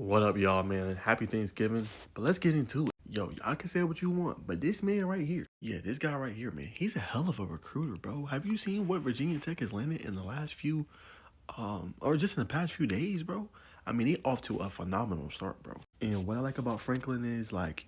What up, y'all, man? Happy Thanksgiving. But let's get into it. Yo, y'all can say what you want, but this man right here, this guy right here, man, he's a hell of a recruiter, bro. Have you seen what Virginia Tech has landed in the last few, or just in the past few days, bro? I mean, he off to a phenomenal start, bro. And what I like about Franklin is, like,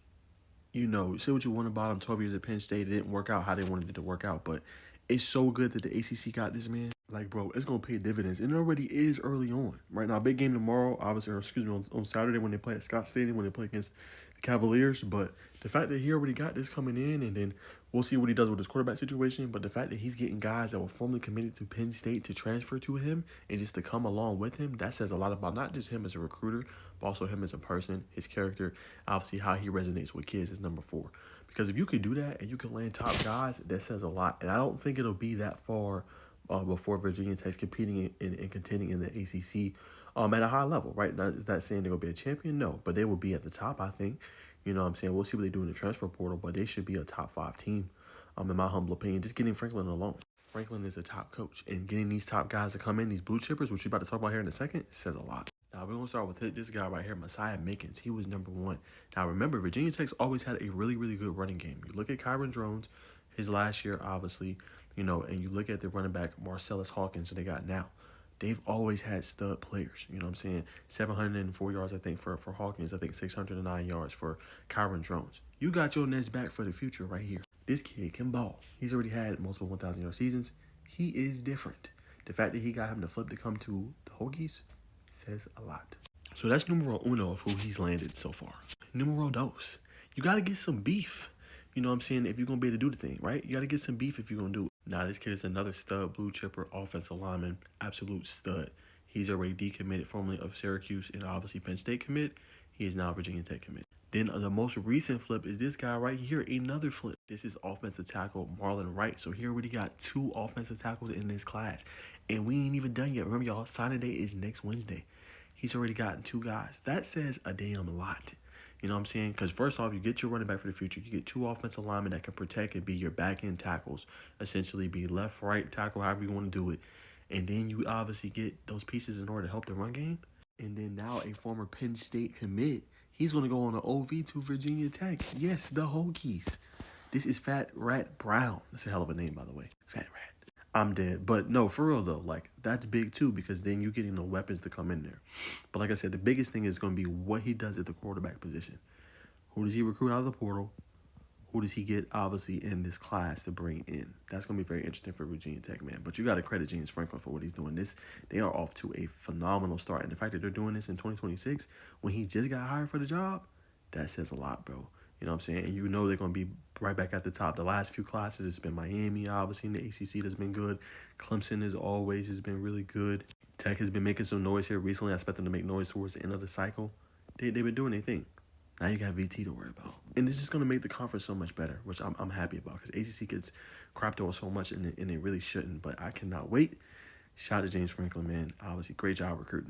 say what you want about him. 12 years at Penn State, it didn't work out how they wanted it to work out, but it's so good that the ACC got this man. Like, bro, it's gonna pay dividends, and it already is early on. Right now, big game tomorrow, obviously, or excuse me, on Saturday when they play at Scott Stadium when they play against the Cavaliers. But the fact that he already got this coming in, and then we'll see what he does with his quarterback situation. But the fact that he's getting guys that were formerly committed to Penn State to transfer to him and just to come along with him, that says a lot about not just him as a recruiter, but also him as a person, his character, obviously how he resonates with kids is number 4. Because if you could do that and you can land top guys, that says a lot. And I don't think it'll be that far before Virginia Tech's competing and contending in the ACC at a high level, right? Now, is that saying they're going to be a champion? No, but they will be at the top, I think. You know what I'm saying? We'll see what they do in the transfer portal, but they should be a top 5 team, in my humble opinion. Just getting Franklin alone. Franklin is a top coach, and getting these top guys to come in, these blue chippers, which we're about to talk about here in a second, says a lot. Now, we're going to start with this guy right here, Messiah Mickens. He was number 1. Now, remember, Virginia Tech's always had a really, really good running game. You look at Kyron Drones, his last year, obviously, and you look at the running back, Marcellus Hawkins, who they got now. They've always had stud players, you know what I'm saying? 704 yards, I think, for Hawkins. I think 609 yards for Kyron Drones. You got your nest back for the future right here. This kid can ball. He's already had multiple 1,000-yard seasons. He is different. The fact that he got him to flip to come to the Hokies says a lot. So that's numero uno of who he's landed so far. Numero dos. You got to get some beef. You know what I'm saying? If you're going to be able to do the thing, right? You got to get some beef if you're going to do it. Now, this kid is another stud, blue chipper, offensive lineman, absolute stud. He's already decommitted formerly of Syracuse and obviously Penn State commit. He is now Virginia Tech commit. Then the most recent flip is this guy right here, another flip. This is offensive tackle Marlon Wright. So here we already got 2 offensive tackles in this class. And we ain't even done yet. Remember, y'all, signing day is next Wednesday. He's already gotten 2 guys. That says a damn lot. You know what I'm saying? Because first off, you get your running back for the future. You get 2 offensive linemen that can protect and be your back-end tackles. Essentially be left, right tackle, however you want to do it. And then you obviously get those pieces in order to help the run game. And then now a former Penn State commit. He's going to go on an OV to Virginia Tech. Yes, the Hokies. This is Fat Rat Brown. That's a hell of a name, by the way. Fat Rat. I'm dead. But no, for real, though, like, that's big, too, because then you're getting the weapons to come in there. But like I said, the biggest thing is going to be what he does at the quarterback position. Who does he recruit out of the portal? Who does he get, obviously, in this class to bring in? That's going to be very interesting for Virginia Tech, man. But you got to credit James Franklin for what he's doing. They are off to a phenomenal start. And the fact that they're doing this in 2026, when he just got hired for the job, that says a lot, bro. You know what I'm saying? And you know they're going to be right back at the top. The last few classes, it's been Miami, obviously, in the ACC that's been good. Clemson, as always, has been really good. Tech has been making some noise here recently. I expect them to make noise towards the end of the cycle. They've been doing their thing. Now you got VT to worry about. And this is going to make the conference so much better, which I'm happy about, because ACC gets crapped on so much, and it really shouldn't. But I cannot wait. Shout out to James Franklin, man. Obviously, great job recruiting.